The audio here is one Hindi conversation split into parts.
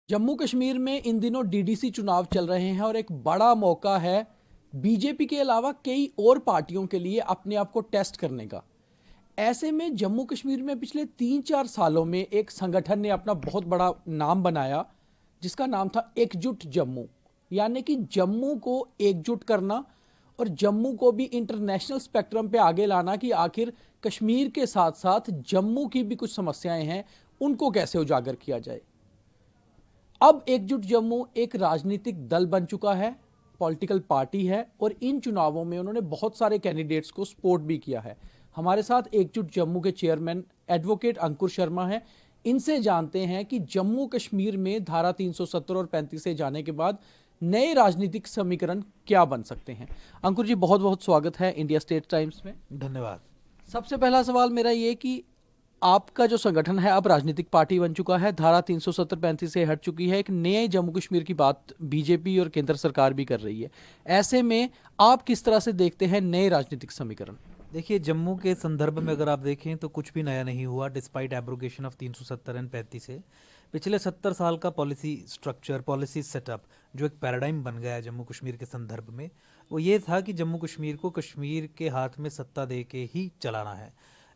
जम्मू कश्मीर में इन दिनों डीडीसी चुनाव चल रहे हैं और एक बड़ा मौका है बीजेपी के अलावा कई और पार्टियों के लिए अपने आप को टेस्ट करने का। ऐसे में जम्मू कश्मीर में पिछले 3-4 सालों में एक संगठन ने अपना बहुत बड़ा नाम बनाया, जिसका नाम था एकजुट जम्मू। यानी कि जम्मू को एकजुट करना और जम्मू को भी इंटरनेशनल स्पेक्ट्रम पे आगे लाना कि आखिर कश्मीर के साथ साथ जम्मू की भी कुछ समस्याएं हैं, उनको कैसे उजागर किया जाए। अब एकजुट जम्मू एक राजनीतिक दल बन चुका है, पॉलिटिकल पार्टी है और इन चुनावों में उन्होंने बहुत सारे कैंडिडेट्स को सपोर्ट भी किया है। हमारे साथ एकजुट जम्मू के चेयरमैन एडवोकेट अंकुर शर्मा हैं। इनसे जानते हैं कि जम्मू कश्मीर में धारा 370 और 35 से जाने के बाद नए राजनीतिक समीकरण क्या बन सकते हैं। अंकुर जी, बहुत बहुत स्वागत है इंडिया स्टेट टाइम्स में। धन्यवाद। सबसे पहला सवाल मेरा ये कि आपका जो संगठन है अब राजनीतिक पार्टी बन चुका है, धारा 370-35 से हट चुकी है, एक नए जम्मू कश्मीर की बात बीजेपी और केंद्र सरकार भी कर रही है। ऐसे में आप किस तरह से देखते हैं नए राजनीतिक समीकरण? देखिए, जम्मू के संदर्भ में अगर आप देखें तो कुछ भी नया नहीं हुआ डिस्पाइट एब्रोगेशन ऑफ 370 एंड 35 से। पिछले 70 साल का पॉलिसी स्ट्रक्चर, पॉलिसी सेटअप जो एक पैराडाइम बन गया है जम्मू कश्मीर के संदर्भ में, वो ये था कि जम्मू कश्मीर को कश्मीर के हाथ में सत्ता दे के ही चलाना है।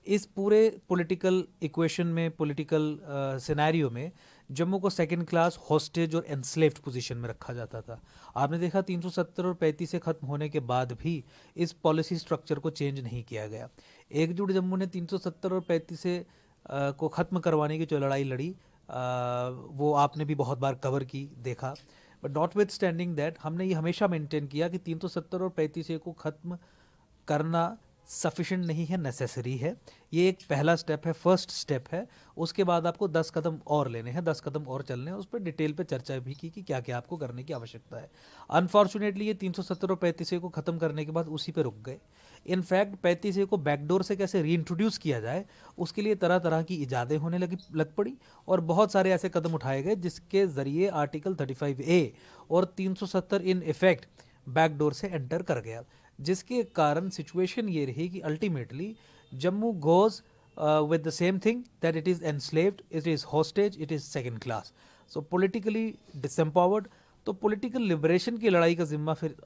इस पूरे पॉलिटिकल इक्वेशन में, पॉलिटिकल सिनेरियो में जम्मू को सेकंड क्लास हॉस्टेज और एनस्लेव्ड पोजीशन में रखा जाता था। आपने देखा 370 और 35 से खत्म होने के बाद भी इस पॉलिसी स्ट्रक्चर को चेंज नहीं किया गया। एकजुट जम्मू ने 370 और 35 से को ख़त्म करवाने की जो लड़ाई लड़ी, वो आपने भी बहुत बार कवर की, देखा। But not with standing that, हमने ये हमेशा मेंटेन किया कि 370 और 35 को ख़त्म करना सफिशेंट नहीं है, नेसेसरी है। ये एक पहला स्टेप है, फर्स्ट स्टेप है। उसके बाद आपको 10 कदम और लेने हैं, 10 कदम और चलने हैं। उस पर डिटेल पे चर्चा भी की कि क्या क्या आपको करने की आवश्यकता है। अनफॉर्चुनेटली ये 370 और 35 को ख़त्म करने के बाद उसी पे रुक गए। इनफैक्ट 35 को बैकडोर से कैसे रीइंट्रोड्यूस किया जाए, उसके लिए तरह तरह की इजादें होने लग पड़ी और बहुत सारे ऐसे कदम उठाए गए जिसके ज़रिए आर्टिकल 35A और 370 इन इफेक्ट बैकडोर से एंटर कर गया, जिसके कारण सिचुएशन ये रही कि ultimately Jammu goes with the same thing, that it is enslaved, it is hostage, it is second class, so politically disempowered। तो पॉलिटिकल लिबरेशन की लड़ाई का जिम्मा फिर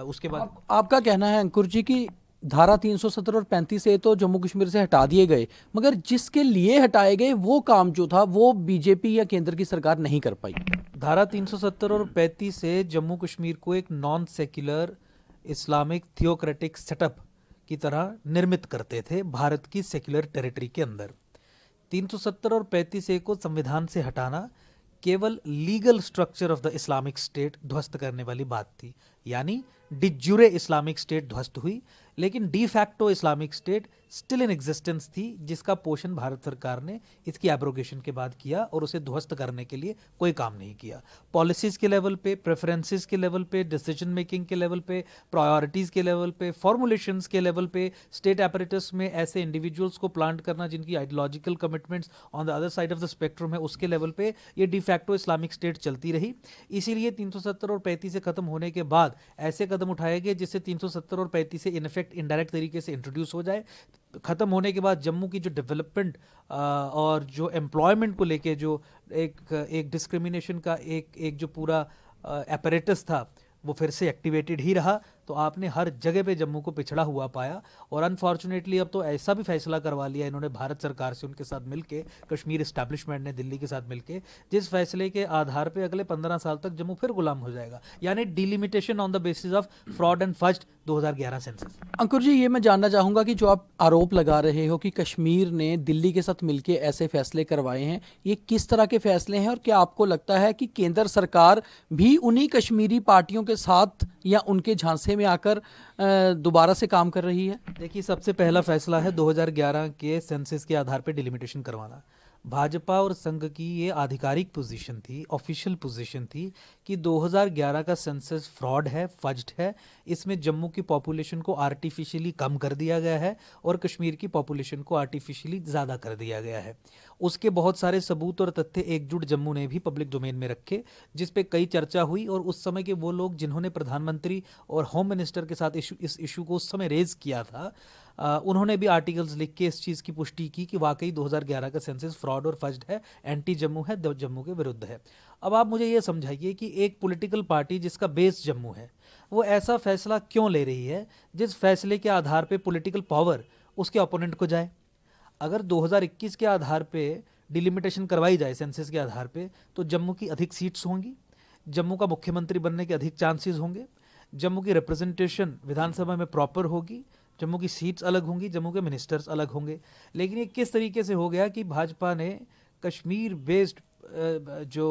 उसके बाद आपका कहना है अंकुर जी कि धारा 370 और 35 से तो जम्मू कश्मीर से हटा दिए गए, मगर जिसके लिए हटाए गए वो काम जो था वो बीजेपी या केंद्र की सरकार नहीं कर पाई। धारा 370 और 35 से जम्मू कश्मीर को एक non secular Islamic theocratic setup की तरह निर्मित करते थे भारत की सेक्युलर टेरिटरी के अंदर। 370 और 35 को संविधान से हटाना केवल legal structure of the Islamic state ध्वस्त करने वाली बात थी, यानी डी ज्यूरे इस्लामिक स्टेट ध्वस्त हुई, लेकिन de facto Islamic state still in existence थी, जिसका पोषण भारत सरकार ने इसकी एब्रोगेशन के बाद किया और उसे ध्वस्त करने के लिए कोई काम नहीं किया। पॉलिसीज के लेवल पे, प्रेफरेंसेस के लेवल पे, डिसीजन मेकिंग के लेवल पे, प्रायोरिटीज़ के लेवल पे, फॉर्मुलेशंस के लेवल पे, स्टेट एपरेटस में ऐसे इंडिविजुअल्स को प्लांट करना जिनकी ideological commitments on the other side of the spectrum है, उसके लेवल पे ये डी फैक्टो इस्लामिक स्टेट चलती रही। इसीलिए 370 और 35 से खत्म होने के बाद ऐसे कदम उठाए गए जिससे 370 और 35 से इनफेक्ट इनडायरेक्ट तरीके से इंट्रोड्यूस हो जाए। खत्म होने के बाद जम्मू की जो डेवलपमेंट और जो एम्प्लॉयमेंट को लेके जो एक डिस्क्रिमिनेशन का एक जो पूरा एपरेटस था, वो फिर से एक्टिवेटेड ही रहा। तो आपने हर जगह पे जम्मू को पिछड़ा हुआ पाया और अनफॉर्चुनेटली अब तो ऐसा भी फैसला करवा लिया इन्होंने भारत सरकार से, उनके साथ मिलके, कश्मीर इस्टेब्लिशमेंट ने दिल्ली के साथ मिलके, जिस फैसले के आधार पे अगले 15 साल तक जम्मू फिर गुलाम हो जाएगा, यानी delimitation on the basis of fraud and fudged 2011 census. Ankur ji, ये मैं जानना चाहूँगा कि जो आप आरोप लगा रहे हो कि कश्मीर ने दिल्ली के साथ मिलके ऐसे फैसले करवाए हैं, ये किस तरह के फैसले हैं और क्या आपको लगता है कि केंद्र सरकार भी उन्हीं कश्मीरी पार्टियों के साथ या उनके झांसे में आकर दोबारा से काम कर रही है? देखिए, सबसे पहला फैसला है 2011 के सेंसस के आधार पे डिलिमिटेशन करवाना। भाजपा और संघ की ये आधिकारिक पोजीशन थी, ऑफिशियल पोजीशन थी कि 2011 का सेंसस फ्रॉड है, फज्ड है। इसमें जम्मू की पॉपुलेशन को आर्टिफिशियली कम कर दिया गया है और कश्मीर की पॉपुलेशन को आर्टिफिशियली ज़्यादा कर दिया गया है। उसके बहुत सारे सबूत और तथ्य एकजुट जम्मू ने भी पब्लिक डोमेन में रखे, जिस पे कई चर्चा हुई और उस समय के वो लोग जिन्होंने प्रधानमंत्री और होम मिनिस्टर के साथ इस इशू को उस समय रेज किया था, उन्होंने भी आर्टिकल्स लिख के इस चीज़ की पुष्टि की कि वाकई 2011 का सेंसस फ्रॉड और फज्ड है, एंटी जम्मू है, जम्मू के विरुद्ध है। अब आप मुझे ये समझाइए कि एक पॉलिटिकल पार्टी जिसका बेस जम्मू है वो ऐसा फैसला क्यों ले रही है जिस फैसले के आधार पे पॉलिटिकल पावर उसके ओपोनेंट को जाए। अगर 2021 के आधार पे डिलिमिटेशन करवाई जाए सेंसस के आधार पे, तो जम्मू की अधिक सीट्स होंगी, जम्मू का मुख्यमंत्री बनने के अधिक चांसेस होंगे, जम्मू की रिप्रेजेंटेशन विधानसभा में प्रॉपर होगी, जम्मू की सीट्स अलग होंगी, जम्मू के मिनिस्टर्स अलग होंगे। लेकिन ये किस तरीके से हो गया कि भाजपा ने कश्मीर बेस्ड जो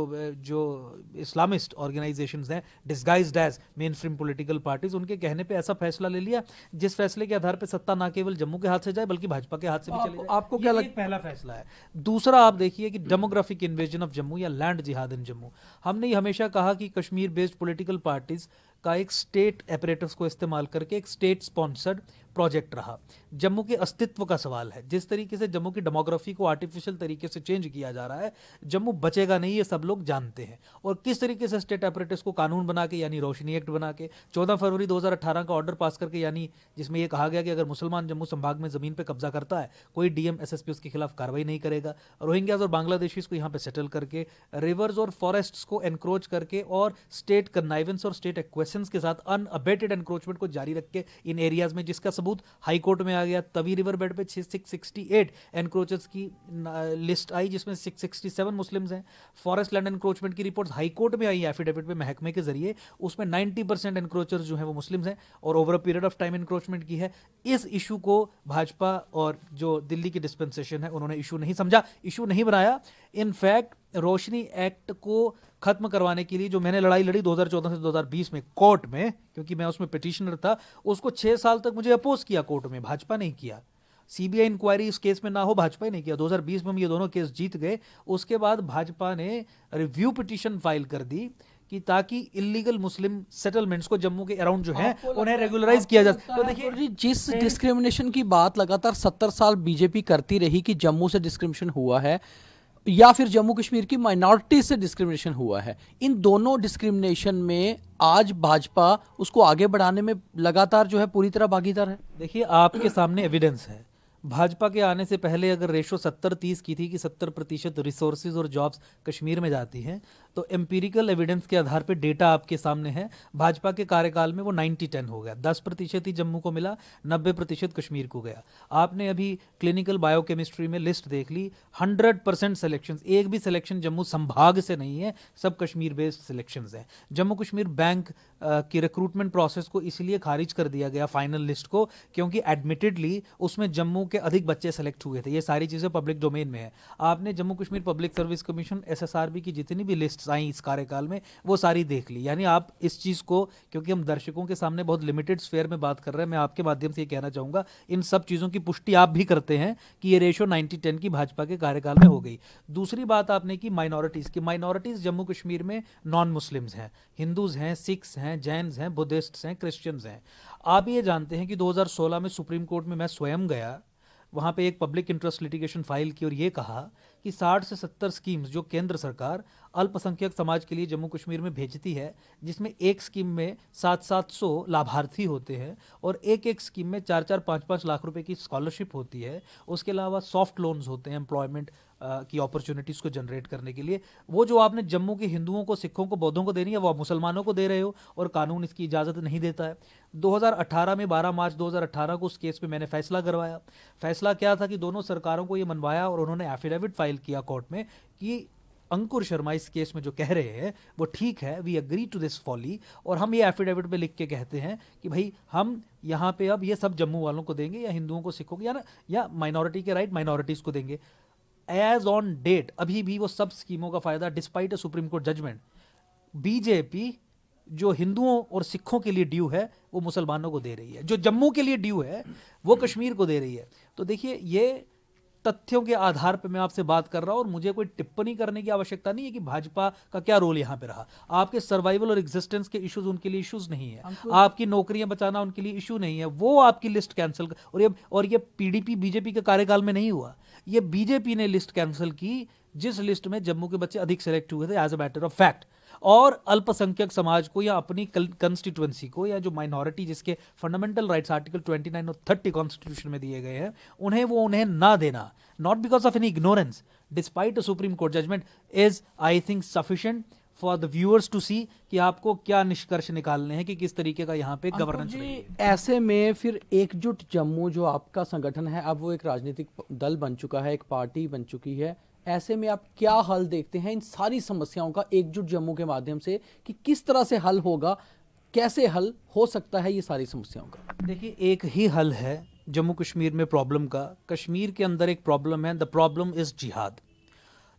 इस्लामिस्ट ऑर्गेनाइजेशंस हैं disguised as mainstream political parties, उनके कहने पे ऐसा फैसला ले लिया जिस फैसले के आधार पे सत्ता ना केवल जम्मू के हाथ से जाए बल्कि भाजपा के हाथ से भी चले जाए। आपको क्या ये एक पहला फैसला है। दूसरा आप देखिए कि डेमोग्राफिक इन्वेजन ऑफ जम्मू या लैंड जिहाद इन जम्मू। हमने ये हमेशा कहा कि कश्मीर बेस्ड पॉलिटिकल पार्टीज का एक स्टेट एपरेटस को इस्तेमाल करके एक स्टेट स्पॉन्सर्ड प्रोजेक्ट रहा। जम्मू के अस्तित्व का सवाल है। जिस तरीके से जम्मू की डेमोग्राफी को आर्टिफिशियल तरीके से चेंज किया जा रहा है, जम्मू बचेगा नहीं, ये सब लोग जानते हैं। और किस तरीके से स्टेट एपरेटस को कानून बना के, यानी रोशनी एक्ट बना के, 14 फरवरी 2018 का ऑर्डर पास करके, यानी जिसमें यह कहा गया कि अगर मुसलमान जम्मू संभाग में जमीन पर कब्जा करता है, कोई डीएम एसएसपी उसके खिलाफ कार्रवाई नहीं करेगा। रोहिंग्याज और बांग्लादेशीज को यहाँ पे सेटल करके, रिवर्स और फॉरेस्ट्स को एनक्रोच करके और स्टेट कन्नाइवेंस और स्टेट एक्वेशंस के साथ अनअबेटेड एनक्रोचमेंट को जारी रख के इन एरियाज में, जिसका सबूत हाई कोर्ट में आ गया। तवी रिवर बेड पे 668 एनक्रोचर्स की लिस्ट आई जिसमें 667 मुस्लिम्स हैं। फॉरेस्ट लैंड एनक्रोचमेंट की रिपोर्ट हाई कोर्ट में आई एफिडेविट पे महकमे के जरिए, उसमें 90% एनक्रोचर्स जो हैं वो मुस्लिम्स हैं और over a period of time encroachment की है। इस इशू को भाजपा और जो दिल्ली की डिस्पेंसेशन है उन्होंने इशू नहीं समझा, इशू नहीं बनाया। इनफैक्ट रोशनी एक्ट को खत्म करवाने के लिए जो मैंने लड़ाई लड़ी 2014 से 2020 में कोर्ट में, क्योंकि मैं उसमें पिटिशनर था, उसको 6 साल तक मुझे अपोज किया कोर्ट में, भाजपा नहीं किया। सीबीआई इंक्वायरी इस केस में ना हो, भाजपा ही नहीं किया। 2020 में हम ये दोनों केस जीत गए। उसके बाद भाजपा ने रिव्यू पिटिशन फाइल कर दी कि ताकि इलीगल मुस्लिम सेटलमेंट्स को जम्मू के अराउंड जो है उन्हें रेगुलराइज किया जा सके। तो देखिए, जिस डिस्क्रिमिनेशन की बात लगातार 70 साल बीजेपी करती रही कि जम्मू से डिस्क्रिमिनेशन हुआ है या फिर जम्मू कश्मीर की माइनॉरिटी से डिस्क्रिमिनेशन हुआ है, इन दोनों डिस्क्रिमिनेशन में आज भाजपा उसको आगे बढ़ाने में लगातार जो है पूरी तरह भागीदार है। देखिए, आपके सामने एविडेंस है। भाजपा के आने से पहले अगर रेशो 70-30 की थी कि 70% रिसोर्सेज और जॉब्स कश्मीर में जाती हैं, तो एम्पीरिकल एविडेंस के आधार पे डेटा आपके सामने है। भाजपा के कार्यकाल में वो 90-10 हो गया, 10% ही जम्मू को मिला, 90% कश्मीर को गया। आपने अभी क्लिनिकल बायोकेमिस्ट्री में लिस्ट देख ली, 100% सिलेक्शन, एक भी सिलेक्शन जम्मू संभाग से नहीं है, सब कश्मीर बेस्ड सिलेक्शन हैं। जम्मू कश्मीर बैंक की रिक्रूटमेंट प्रोसेस को इसलिए खारिज कर दिया गया फाइनल लिस्ट को, क्योंकि एडमिटेडली उसमें जम्मू के अधिक बच्चे सेलेक्ट हुए थे। ये सारी चीज़ें पब्लिक डोमेन में है। आपने Jammu Kashmir public service commission SSRB की जितनी भी लिस्ट आई इस कार्यकाल में वो सारी देख ली। यानी आप इस चीज़ को, क्योंकि हम दर्शकों के सामने बहुत लिमिटेड स्फेयर में बात कर रहे हैं, मैं आपके माध्यम से ये कहना चाहूँगा, इन सब चीज़ों की पुष्टि आप भी करते हैं कि ये रेशो 90-10 की भाजपा के कार्यकाल में हो गई। दूसरी बात आपने की माइनॉरिटीज़ की। माइनॉरिटीज़ जम्मू कश्मीर में नॉन मुस्लिम्स हैं, हिंदूज़ हैं, सिख्स हैं, जैन्स हैं, बुद्धिस्ट्स हैं, क्रिश्चियंस हैं। आप ये जानते हैं कि 2016 में सुप्रीम कोर्ट में मैं स्वयं गया, वहाँ पे एक पब्लिक इंटरेस्ट लिटिगेशन फाइल की और ये कहा कि 60 से 70 स्कीम्स जो केंद्र सरकार अल्पसंख्यक समाज के लिए जम्मू कश्मीर में भेजती है, जिसमें एक स्कीम में 700 लाभार्थी होते हैं और एक स्कीम में 4-4, 5-5 लाख रुपए की स्कॉलरशिप होती है। उसके अलावा सॉफ्ट लोन्स होते हैं एम्प्लॉयमेंट की अपॉर्चुनिटीज़ को जनरेट करने के लिए। वो जो आपने जम्मू के हिंदुओं को, सिखों को, बौद्धों को देनी है, वो आप मुसलमानों को दे रहे हो और कानून इसकी इजाज़त नहीं देता है। 2018 में 12 मार्च 2018 को उस केस पे मैंने फैसला करवाया। फैसला क्या था कि दोनों सरकारों को ये मनवाया और उन्होंने एफिडेविट फाइल किया कोर्ट में कि अंकुर शर्मा इस केस में जो कह रहे हैं वो ठीक है, we agree to this folly, और हम ये एफिडेविट पे लिख के कहते हैं कि भाई हम यहाँ पे अब ये सब जम्मू वालों को देंगे, या हिंदुओं को, सिखों को, या माइनॉरिटी के राइट माइनॉरिटीज़ को देंगे। एज ऑन डेट अभी भी वो सब स्कीमों का फायदा despite a supreme court judgement BJP जो हिंदुओं और सिखों के लिए ड्यू है वो मुसलमानों को दे रही है, जो जम्मू के लिए ड्यू है वो कश्मीर को दे रही है। तो देखिए, ये तथ्यों के आधार पर मैं आपसे बात कर रहा हूं और मुझे कोई टिप्पणी करने की आवश्यकता नहीं है कि भाजपा का क्या रोल यहां पे रहा। आपके सर्वाइवल और एग्जिस्टेंस के इश्यूज उनके लिए इश्यूज नहीं है, आपकी नौकरियां बचाना उनके लिए इशू नहीं है। वो आपकी लिस्ट कैंसिल और ये पीडीपी बीजेपी के कार्यकाल में नहीं हुआ, ये बीजेपी ने लिस्ट कैंसिल की जिस लिस्ट में जम्मू के बच्चे अधिक सेलेक्ट हुए थे as a matter of fact. और अल्पसंख्यक समाज को या अपनी कंस्टिट्यूएंसी को या जो माइनॉरिटी जिसके फंडामेंटल राइट्स आर्टिकल 29 और 30 कॉन्स्टिट्यूशन में दिए गए हैं उन्हें ना देना, not because of any ignorance, despite a supreme court judgment, is I think sufficient for the viewers to see कि आपको क्या निष्कर्ष निकालने हैं कि किस तरीके का यहाँ पे गवर्नेंस जी, ऐसे में फिर एकजुट जम्मू जो आपका संगठन है अब वो एक राजनीतिक दल बन चुका है, एक पार्टी बन चुकी है, ऐसे में आप क्या हल देखते हैं इन सारी समस्याओं का एकजुट जम्मू के माध्यम से कि किस तरह से हल होगा, कैसे हल हो सकता है ये सारी समस्याओं का? देखिए, एक ही हल है जम्मू कश्मीर में प्रॉब्लम का। कश्मीर के अंदर एक प्रॉब्लम है, द प्रॉब्लम इज जिहाद।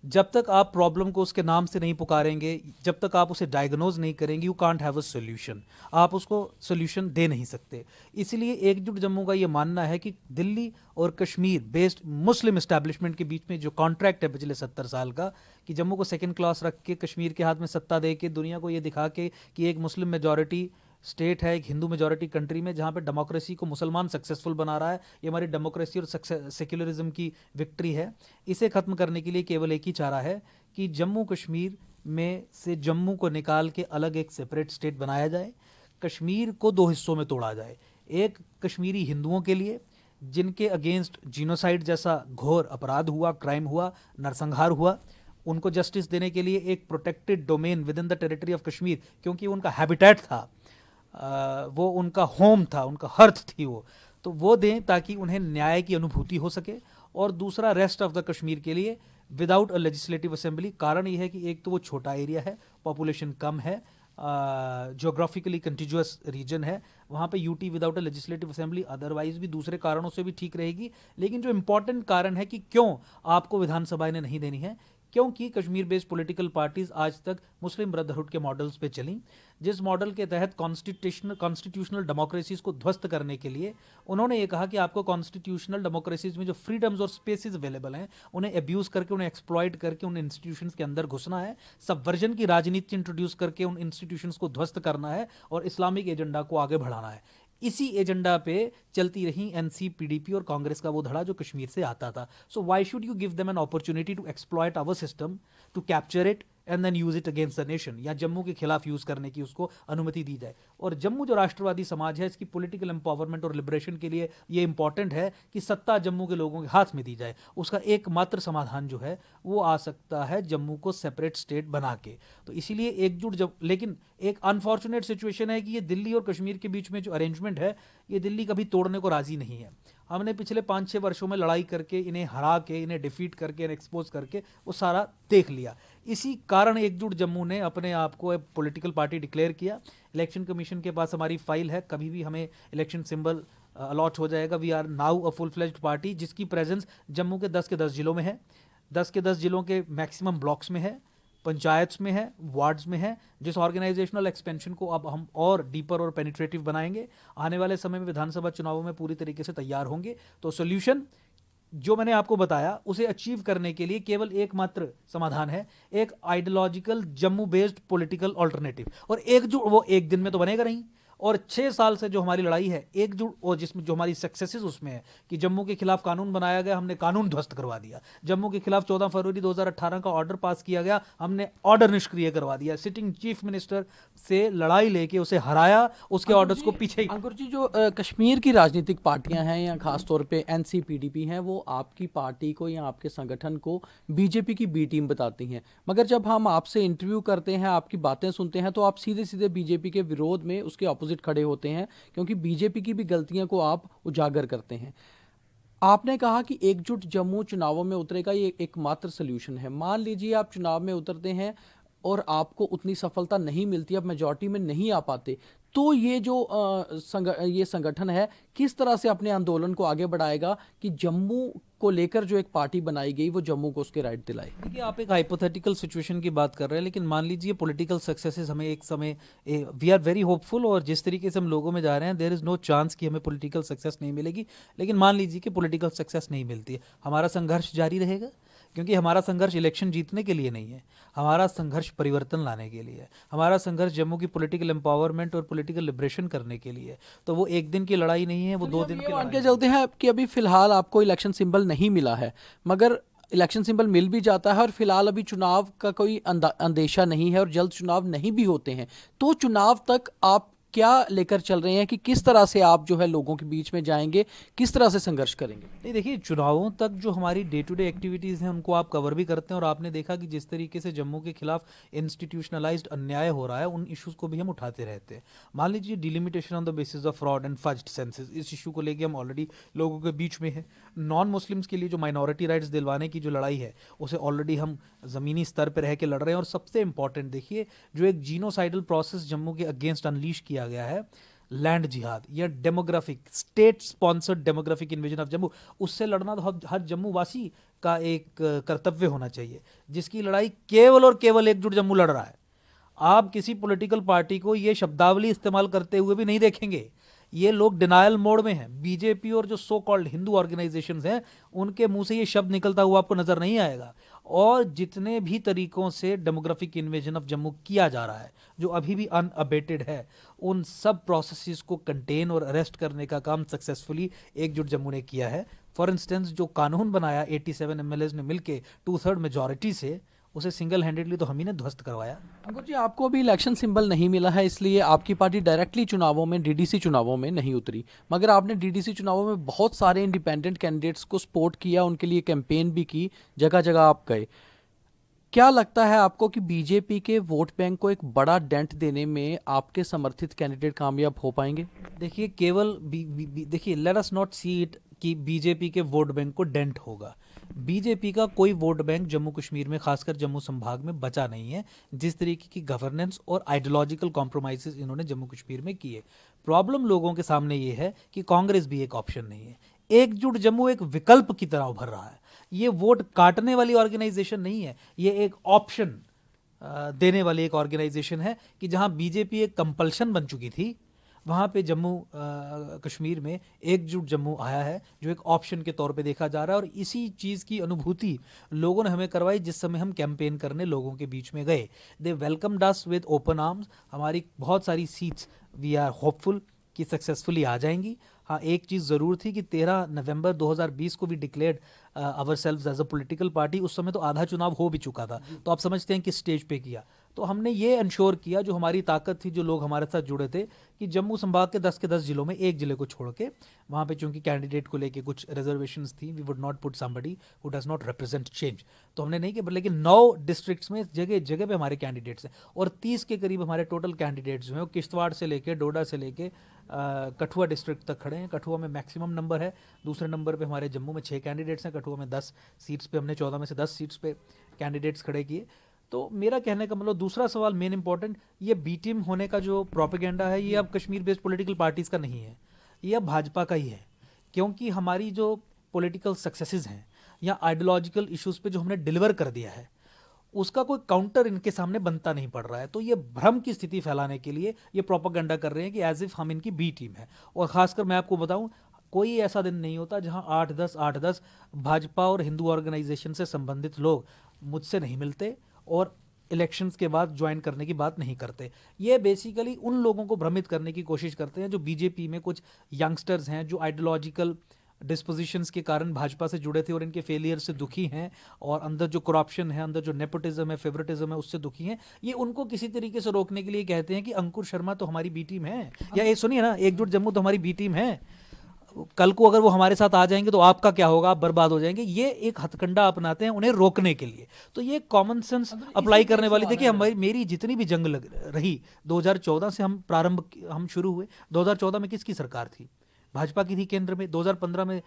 जब तक आप प्रॉब्लम को उसके नाम से नहीं पुकारेंगे, जब तक आप उसे डायग्नोज नहीं करेंगे, you can't have a solution, आप उसको सोल्यूशन दे नहीं सकते। इसलिए एकजुट जम्मू का ये मानना है कि दिल्ली और कश्मीर बेस्ड मुस्लिम इस्टेब्लिशमेंट के बीच में जो कॉन्ट्रैक्ट है पिछले 70 साल का, कि जम्मू को सेकंड क्लास रख के कश्मीर के हाथ में सत्ता दे के दुनिया को ये दिखा के कि एक मुस्लिम मेजॉरिटी स्टेट है एक हिंदू मेजॉरिटी कंट्री में जहाँ पे डेमोक्रेसी को मुसलमान सक्सेसफुल बना रहा है, ये हमारी डेमोक्रेसी और सेक्युलरिज्म की विक्ट्री है। इसे ख़त्म करने के लिए केवल एक ही चारा है कि जम्मू कश्मीर में से जम्मू को निकाल के अलग एक सेपरेट स्टेट बनाया जाए, कश्मीर को दो हिस्सों में तोड़ा जाए, एक कश्मीरी हिंदुओं के लिए जिनके अगेंस्ट जीनोसाइड जैसा घोर अपराध हुआ, क्राइम हुआ, नरसंहार हुआ, उनको जस्टिस देने के लिए एक protected domain with in the territory of Kashmir, क्योंकि उनका हैबिटेट था, वो उनका होम था, उनका हर्थ थी तो वो दें ताकि उन्हें न्याय की अनुभूति हो सके। और दूसरा रेस्ट ऑफ द कश्मीर के लिए विदाउट अ लेजिस्लेटिव असेंबली। कारण ये है कि एक तो वो छोटा एरिया है, पॉपुलेशन कम है, जोग्राफिकली कंटिजुअस रीजन है, वहाँ पे UT without a legislative assembly otherwise भी दूसरे कारणों से भी ठीक रहेगी। लेकिन जो इंपॉर्टेंट कारण है कि क्यों आपको विधानसभा ने नहीं देनी है, क्योंकि कश्मीर बेस्ड पॉलिटिकल पार्टीज आज तक मुस्लिम ब्रदरहुड के मॉडल्स पे चली, जिस मॉडल के तहत कॉन्स्टिट्यूशनल डेमोक्रेसीज को ध्वस्त करने के लिए उन्होंने ये कहा कि आपको कॉन्स्टिट्यूशनल डेमोक्रेसीज में जो फ्रीडम्स और स्पेसेस अवेलेबल हैं उन्हें अब्यूज करके, उन्हें एक्सप्लॉइट करके उन इंस्टीट्यूशंस के अंदर घुसना है, सबवर्जन की राजनीति इंट्रोड्यूस करके उन इंस्टीट्यूशंस को ध्वस्त करना है और इस्लामिक एजेंडा को आगे बढ़ाना है। इसी एजेंडा पे चलती रही एनसी, पीडीपी और कांग्रेस का वो धड़ा जो कश्मीर से आता था। So why should you give them an opportunity to exploit our system, to capture it and then use it against the nation, या जम्मू के खिलाफ यूज करने की उसको अनुमति दी जाए। और जम्मू जो राष्ट्रवादी समाज है, इसकी पॉलिटिकल एम्पावरमेंट और लिबरेशन के लिए ये इंपॉर्टेंट है कि सत्ता जम्मू के लोगों के हाथ में दी जाए। उसका एकमात्र समाधान जो है वो आ सकता है जम्मू को सेपरेट स्टेट बना के। तो इसीलिए एकजुट जब, लेकिन एक अनफॉर्चुनेट सिचुएशन है कि ये दिल्ली और कश्मीर के बीच में जो अरेंजमेंट है ये दिल्ली कभी तोड़ने को राजी नहीं है। हमने पिछले 5-6 वर्षों में लड़ाई करके, इन्हें हरा के, इन्हें डिफीट करके, इन्हें एक्सपोज करके वो सारा देख लिया। इसी कारण एकजुट जम्मू ने अपने आप को एक पॉलिटिकल पार्टी डिक्लेयर किया। इलेक्शन कमीशन के पास हमारी फाइल है, कभी भी हमें इलेक्शन सिंबल अलॉट हो जाएगा। We are now a full fledged party जिसकी प्रेजेंस जम्मू के 10 के 10 जिलों में है, 10 के 10 जिलों के मैक्सिमम ब्लॉक्स में है, पंचायत्स में है, वार्ड्स में है, जिस ऑर्गेनाइजेशनल एक्सपेंशन को अब हम और डीपर और पेनिट्रेटिव बनाएंगे। आने वाले समय में विधानसभा चुनावों में पूरी तरीके से तैयार होंगे। तो सोल्यूशन जो मैंने आपको बताया उसे अचीव करने के लिए केवल एकमात्र समाधान है, एक ideological Jammu based political alternative. और एकजुट वो एक दिन में तो बनेगा नहीं, और 6 साल से जो हमारी लड़ाई है एकजुट, और जिसमें जो हमारी सक्सेसेस उसमें है कि जम्मू के खिलाफ कानून बनाया गया, हमने कानून ध्वस्त करवा दिया। जम्मू के खिलाफ 14 फरवरी 2018 का ऑर्डर पास किया गया, हमने ऑर्डर निष्क्रिय करवा दिया। सिटिंग चीफ मिनिस्टर से लड़ाई लेके उसे हराया, उसके ऑर्डर्स को पीछे ही। अंकुर जी, जो कश्मीर की राजनीतिक पार्टियां हैं या खासतौर पे एनसी, पीडीपी हैं, वो आपकी पार्टी को या आपके संगठन को बीजेपी की बी टीम बताती हैं, मगर जब हम आपसे इंटरव्यू करते हैं, आपकी बातें सुनते हैं, तो आप सीधे सीधे बीजेपी के विरोध में उसके ऑपोजिट खड़े होते हैं, क्योंकि बीजेपी की भी गलतियां को आप उजागर करते हैं। आपने कहा कि एकजुट जम्मू चुनावों में उतरेगा, ये एकमात्र सोल्यूशन है। मान लीजिए आप चुनाव में उतरते हैं और आपको उतनी सफलता नहीं मिलती, अब मेजॉरिटी में नहीं आ पाते, तो ये जो ये संगठन है किस तरह से अपने आंदोलन को आगे बढ़ाएगा कि जम्मू को लेकर जो एक पार्टी बनाई गई वो जम्मू को उसके राइट दिलाए? देखिए, आप एक हाइपोथेटिकल सिचुएशन की बात कर रहे हैं, लेकिन मान लीजिए पॉलिटिकल सक्सेसेस हमें एक समय, वी आर वेरी होपफुल, और जिस तरीके से हम लोगों में जा रहे हैं देयर इज नो चांस कि हमें पॉलिटिकल सक्सेस नहीं मिलेगी। लेकिन मान लीजिए कि पॉलिटिकल सक्सेस नहीं मिलती है, हमारा संघर्ष जारी रहेगा, क्योंकि हमारा संघर्ष इलेक्शन जीतने के लिए नहीं है, हमारा संघर्ष परिवर्तन लाने के लिए है, हमारा संघर्ष जम्मू की पॉलिटिकल एम्पावरमेंट और पॉलिटिकल लिबरेशन करने के लिए है। तो वो एक दिन की लड़ाई नहीं है, वो 2 दिन की मान लड़ाई के चलते हैं कि अभी फिलहाल आपको इलेक्शन सिंबल नहीं मिला है, मगर इलेक्शन सिंबल मिल भी जाता है और फिलहाल अभी चुनाव का कोई अंदेशा नहीं है और जल्द चुनाव नहीं भी होते हैं, तो चुनाव तक आप क्या लेकर चल रहे हैं कि किस तरह से आप जो है लोगों के बीच में जाएंगे, किस तरह से संघर्ष करेंगे? नहीं, देखिए, चुनावों तक जो हमारी डे टू डे एक्टिविटीज़ हैं उनको आप कवर भी करते हैं, और आपने देखा कि जिस तरीके से जम्मू के खिलाफ इंस्टीट्यूशनलाइज्ड अन्याय हो रहा है उन इश्यूज़ को भी हम उठाते रहते हैं। मान लीजिए delimitation on the basis of fraud and फज्ड senses, इस इशू को लेके हम ऑलरेडी लोगों के बीच में हैं। नॉन मुस्लिम्स के लिए जो माइनॉरिटी राइट्स दिलवाने की जो लड़ाई है उसे ऑलरेडी हम ज़मीनी स्तर पर रह के लड़ रहे हैं। और सबसे इंपॉर्टेंट देखिए, जो एक जीनोसाइडल प्रोसेस जम्मू के अगेंस्ट अनलीश किया गया है, लैंड जिहाद या demographic state sponsored demographic invasion of Jammu, उससे लड़ना तो हर जम्मू वासी का एक कर्तव्य होना चाहिए, जिसकी लड़ाई केवल और केवल एकजुट जम्मू लड़ रहा है। आप किसी पॉलिटिकल पार्टी को ये शब्दावली इस्तेमाल करते हुए भी नहीं देखेंगे। ये लोग डिनायल मोड में हैं। बीजेपी और जो सो कॉल्ड हिंदू ऑर्गेनाइजेशंस हैं उनके मुंह से ये शब्द निकलता हुआ आपको नजर नहीं आएगा। और जितने भी तरीकों से डेमोग्राफिक इन्वेजन ऑफ जम्मू किया जा रहा है जो अभी भी अनअबेटेड है, उन सब प्रोसेसेस को कंटेन और अरेस्ट करने का काम सक्सेसफुली एकजुट जम्मू ने किया है। फॉर इंस्टेंस, जो कानून बनाया 87 एमएलएज ने मिलकर 2/3 मेजॉरिटी से, उसे सिंगल हैंडेडली तो हम ही ने ध्वस्त करवाया। अंकुर जी, आपको अभी इलेक्शन सिंबल नहीं मिला है, इसलिए आपकी पार्टी डायरेक्टली चुनावों में, डीडीसी चुनावों में नहीं उतरी, मगर आपने डीडीसी चुनावों में बहुत सारे इंडिपेंडेंट कैंडिडेट्स को सपोर्ट किया, उनके लिए कैंपेन भी की, जगह जगह आप गए। क्या लगता है आपको कि बीजेपी के वोट बैंक को एक बड़ा डेंट देने में आपके समर्थित कैंडिडेट कामयाब हो पाएंगे? देखिए, केवल देखिए, let us not see it कि बीजेपी के वोट बैंक को डेंट होगा। बीजेपी का कोई वोट बैंक जम्मू कश्मीर में, खासकर जम्मू संभाग में बचा नहीं है, जिस तरीके की गवर्नेंस और आइडियोलॉजिकल कॉम्प्रोमाइजेस इन्होंने जम्मू कश्मीर में किए। प्रॉब्लम लोगों के सामने ये है कि कांग्रेस भी एक ऑप्शन नहीं है। एकजुट जम्मू एक विकल्प की तरह उभर रहा है। ये वोट काटने वाली ऑर्गेनाइजेशन नहीं है, ये एक ऑप्शन देने वाली एक ऑर्गेनाइजेशन है कि जहां बीजेपी एक कंपल्शन बन चुकी थी, वहाँ पे जम्मू कश्मीर में एकजुट जम्मू आया है जो एक ऑप्शन के तौर पे देखा जा रहा है। और इसी चीज़ की अनुभूति लोगों ने हमें करवाई जिस समय हम कैंपेन करने लोगों के बीच में गए। They welcomed us with open arms. हमारी बहुत सारी सीट्स वी आर होपफुल कि सक्सेसफुली आ जाएंगी। हाँ, एक चीज़ ज़रूर थी कि 13 नवंबर 2020 को भी declared ourselves as a political party. उस समय तो आधा चुनाव हो भी चुका था, तो आप समझते हैं किस स्टेज पे किया। तो हमने ये इंश्योर किया, जो हमारी ताकत थी, जो लोग हमारे साथ जुड़े थे, कि जम्मू संभाग के 10 जिलों में एक जिले को छोड़ के, वहाँ पे चूंकि कैंडिडेट को लेके कुछ रिजर्वेशंस थी, we would not put somebody who does not represent change, तो हमने नहीं किया। लेकिन 9 डिस्ट्रिक्ट्स में जगह जगह पे हमारे कैंडिडेट्स हैं, और 30 के करीब हमारे टोटल कैंडिडेट्स जो हैं वो किश्तवाड़ से लेके, डोडा से लेके कठुआ डिस्ट्रिक्ट तक खड़े हैं। कठुआ में मैक्सिमम नंबर है। दूसरे नंबर पे हमारे जम्मू में 6 कैंडिडेट्स हैं। कठुआ में 10 सीट्स पे हमने 14 में से 10 सीट्स पे कैंडिडेट्स खड़े किए। तो मेरा कहने का मतलब, दूसरा सवाल मेन इंपॉर्टेंट, ये बी टीम होने का जो प्रोपेगेंडा है, ये अब कश्मीर बेस्ड पॉलिटिकल पार्टीज़ का नहीं है, ये अब भाजपा का ही है। क्योंकि हमारी जो पॉलिटिकल सक्सेसेस हैं या आइडियोलॉजिकल इश्यूज़ पे जो हमने डिलीवर कर दिया है, उसका कोई काउंटर इनके सामने बनता नहीं पड़ रहा है। तो ये भ्रम की स्थिति फैलाने के लिए ये प्रोपेगेंडा कर रहे हैं कि एज इफ हम इनकी बी टीम है। और खासकर मैं आपको बताऊं, कोई ऐसा दिन नहीं होता जहां 8-10 भाजपा और हिंदू ऑर्गेनाइजेशन से संबंधित लोग मुझसे नहीं मिलते और इलेक्शंस के बाद ज्वाइन करने की बात नहीं करते। ये बेसिकली उन लोगों को भ्रमित करने की कोशिश करते हैं जो बीजेपी में कुछ यंगस्टर्स हैं, जो आइडियोलॉजिकल डिस्पोजिशंस के कारण भाजपा से जुड़े थे और इनके फेलियर से दुखी हैं, और अंदर जो करप्शन है, अंदर जो नेपोटिज्म है, फेवरेटिज्म है, उससे दुखी हैं। ये उनको किसी तरीके से रोकने के लिए कहते हैं कि अंकुर शर्मा तो हमारी बी टीम है, या ये सुनिए ना, एकजुट जम्मू तो हमारी बी टीम है, कल को अगर वो हमारे साथ आ जाएंगे तो आपका क्या होगा, आप बर्बाद हो जाएंगे। ये एक हथकंडा अपनाते हैं उन्हें रोकने के लिए। तो ये कॉमन सेंस अप्लाई करने वाली, देखिए मेरी जितनी भी जंग रही 2014 से हम शुरू हुए। 2014 में किसकी सरकार थी? भाजपा की थी केंद्र में। 2015 में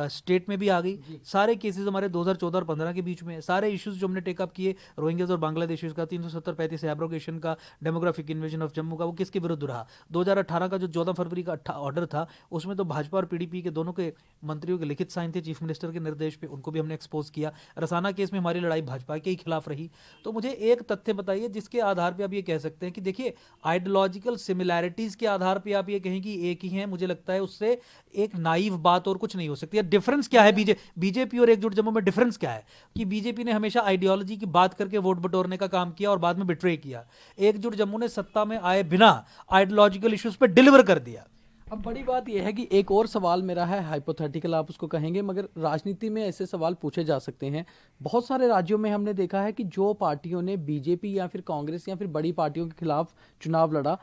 स्टेट में भी आ गई। सारे केसेस हमारे 2014 और 15 के बीच में, सारे इश्यूज जो हमने टेकअप किए, रोहिंग्याज और बांग्लादेशियों का, 370-35 एब्रोगेशन का, डेमोग्राफिक इन्वेजन ऑफ जम्मू का, वो किसके विरुद्ध रहा? 2018 का जो 14 फरवरी का ऑर्डर था, उसमें तो भाजपा और पीडीपी के दोनों के मंत्रियों के लिखित साइन थे चीफ मिनिस्टर के निर्देश पे, उनको भी हमने एक्सपोज किया। रसाना केस में हमारी लड़ाई भाजपा के ही खिलाफ रही। तो मुझे एक तथ्य बताइए जिसके आधार पर आप ये कह सकते हैं कि देखिए, आइडियोलॉजिकल सिमिलैरिटीज के आधार पर आप ये कहें कि एक ही हैं, मुझे लगता है उससे एक नाइव बात और कुछ नहीं हो सकती है। डिफरेंस क्या है बीजेपी और एकजुट जम्मू में? डिफरेंस क्या है कि बीजेपी ने हमेशा आइडियोलॉजी की बात करके वोट बटोरने का काम किया और बाद में बिट्रे किया। एकजुट जम्मू ने सत्ता में आए बिना आइडियोलॉजिकल इश्यूज पे डिलीवर कर दिया। अब बड़ी बात यह है कि एक और सवाल मेरा है, हाइपोथेटिकल आप उसको कहेंगे, मगर राजनीति में ऐसे सवाल पूछे जा सकते हैं। बहुत सारे राज्यों में हमने देखा है कि जो पार्टियों ने बीजेपी या फिर कांग्रेस या फिर बड़ी पार्टियों के खिलाफ चुनाव लड़ा,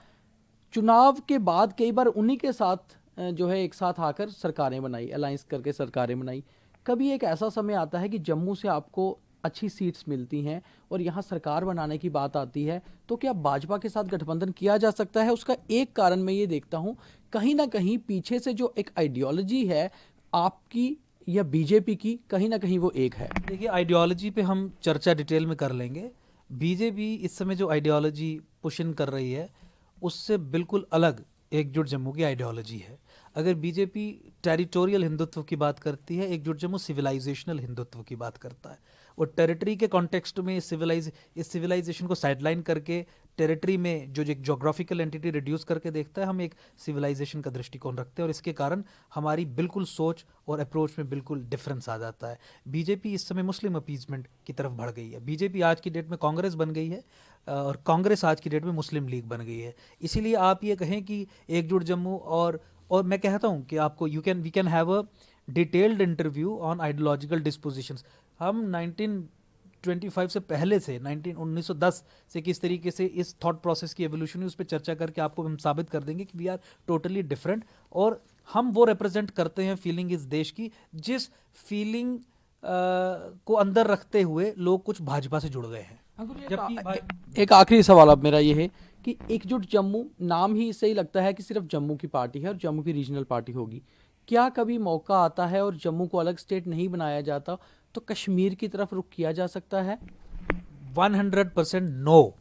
चुनाव के बाद कई बार उन्हीं के साथ जो है एक साथ आकर सरकारें बनाई, अलायंस करके सरकारें बनाई। कभी एक ऐसा समय आता है कि जम्मू से आपको अच्छी सीट्स मिलती हैं और यहाँ सरकार बनाने की बात आती है, तो क्या भाजपा के साथ गठबंधन किया जा सकता है? उसका एक कारण मैं ये देखता हूँ, कहीं ना कहीं पीछे से जो एक आइडियोलॉजी है आपकी या बीजेपी की, कहीं ना कहीं वो एक है। देखिए, आइडियोलॉजी पे हम चर्चा डिटेल में कर लेंगे। बीजेपी इस समय जो आइडियोलॉजी पुशिंग कर रही है उससे बिल्कुल अलग एकजुट जम्मू की आइडियोलॉजी है। अगर बीजेपी टेरिटोरियल हिंदुत्व की बात करती है, एकजुट जम्मू सिविलाइजेशनल हिंदुत्व की बात करता है। वो टेरिटरी के कॉन्टेक्स्ट में इस सिविलाइजेशन को साइडलाइन करके टेरिटरी में जो एक जोग्राफिकल एंटिटी रिड्यूस करके देखता है, हम एक सिविलाइजेशन का दृष्टिकोण रखते हैं और इसके कारण हमारी बिल्कुल सोच और अप्रोच में बिल्कुल डिफरेंस आ जाता है। बीजेपी इस समय मुस्लिम अपीजमेंट की तरफ बढ़ गई है। बीजेपी आज की डेट में कांग्रेस बन गई है और कांग्रेस आज की डेट में मुस्लिम लीग बन गई है। इसीलिए आप ये कहें कि एकजुट जम्मू और मैं कहता हूं कि आपको we can have a detailed interview on ideological dispositions. हम 1925 से पहले से 1910 से किस तरीके से इस थॉट प्रोसेस की एवोल्यूशन है उस पर चर्चा करके आपको हम साबित कर देंगे कि वी आर टोटली डिफरेंट और हम वो रिप्रेजेंट करते हैं फीलिंग इस देश की, जिस फीलिंग को अंदर रखते हुए लोग कुछ भाजपा से जुड़ गए हैं। जबकि एक आखिरी सवाल अब मेरा ये है कि एकजुट जम्मू नाम ही इससे ही लगता है कि सिर्फ जम्मू की पार्टी है और जम्मू की रीजनल पार्टी होगी। क्या कभी मौका आता है और जम्मू को अलग स्टेट नहीं बनाया जाता तो कश्मीर की तरफ रुख किया जा सकता है? 100% नो।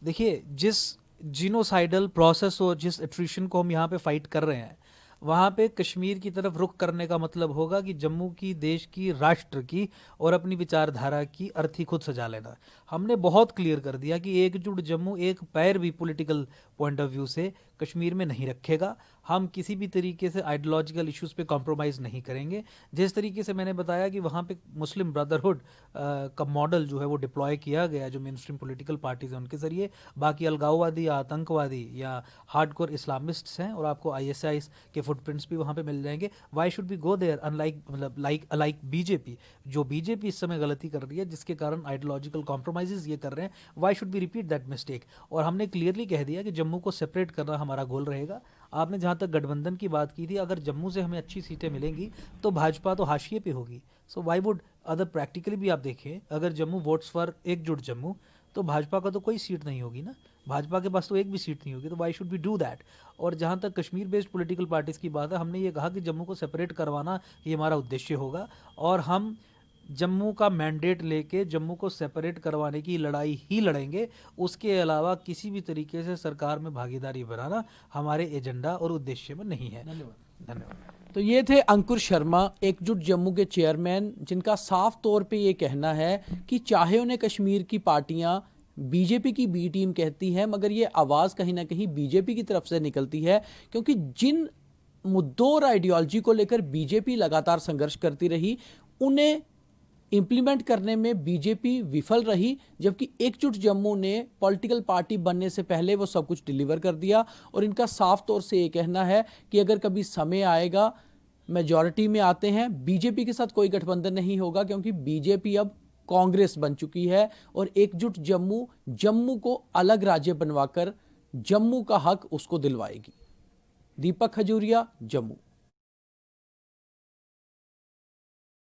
देखिए, जिस जीनोसाइडल प्रोसेस और जिस एट्रिशन को हम यहाँ पे फाइट कर रहे हैं, वहाँ पे कश्मीर की तरफ रुख करने का मतलब होगा कि जम्मू की, देश की, राष्ट्र की और अपनी विचारधारा की अर्थी खुद सजा लेना। हमने बहुत क्लियर कर दिया कि एकजुट जम्मू एक पैर भी पॉलिटिकल पॉइंट ऑफ व्यू से कश्मीर में नहीं रखेगा। हम किसी भी तरीके से आइडियोलॉजिकल इश्यूज पे कॉम्प्रोमाइज़ नहीं करेंगे। जिस तरीके से मैंने बताया कि वहाँ पे मुस्लिम ब्रदरहुड का मॉडल जो है वो डिप्लॉय किया गया, जो मेन स्ट्रीम पोलिटिकल पार्टीज हैं उनके जरिए, बाकी अलगाववादी या आतंकवादी या हार्डकोर इस्लामिस्ट्स हैं और आपको ISIs के फुटप्रिंट्स भी वहाँ पे मिल जाएंगे। Why should be go there unlike मतलब लाइक बीजेपी, जो बीजेपी इस समय गलती कर रही है जिसके कारण आइडियोलॉजिकल कॉम्प्रोमाइजेज ये कर रहे हैं, Y should B repeat that mistake. और हमने क्लियरली कह दिया कि जम्मू को सेपरेट करना हमारा गोल रहेगा। आपने जहाँ तक गठबंधन की बात की थी, अगर जम्मू से हमें अच्छी सीटें मिलेंगी तो भाजपा तो हाशिए पे होगी। सो वाई वुड अदर, प्रैक्टिकली भी आप देखें, अगर जम्मू वोट्स फॉर एकजुट जम्मू तो भाजपा का तो कोई सीट नहीं होगी ना, भाजपा के पास तो एक भी सीट नहीं होगी, तो Y should B do that. और जहाँ तक कश्मीर बेस्ड पॉलिटिकल पार्टीज़ की बात है, हमने ये कहा कि जम्मू को सेपरेट करवाना ये हमारा उद्देश्य होगा और हम जम्मू का मैंडेट लेके जम्मू को सेपरेट करवाने की लड़ाई ही लड़ेंगे। उसके अलावा किसी भी तरीके से सरकार में भागीदारी बनाना हमारे एजेंडा और उद्देश्य में नहीं है। धन्यवाद। तो ये थे अंकुर शर्मा, एकजुट जम्मू के चेयरमैन, जिनका साफ तौर पे ये कहना है कि चाहे उन्हें कश्मीर की पार्टियां बीजेपी की बी टीम कहती हैं, मगर ये आवाज़ कहीं ना कहीं बीजेपी की तरफ से निकलती है, क्योंकि जिन मुद्दों और आइडियोलॉजी को लेकर बीजेपी लगातार संघर्ष करती रही, उन्हें इंप्लीमेंट करने में बीजेपी विफल रही, जबकि एकजुट जम्मू ने पॉलिटिकल पार्टी बनने से पहले वो सब कुछ डिलीवर कर दिया। और इनका साफ तौर से ये कहना है कि अगर कभी समय आएगा, मेजॉरिटी में आते हैं, बीजेपी के साथ कोई गठबंधन नहीं होगा, क्योंकि बीजेपी अब कांग्रेस बन चुकी है और एकजुट जम्मू जम्मू को अलग राज्य बनवाकर जम्मू का हक उसको दिलवाएगी। दीपक खजूरिया, जम्मू।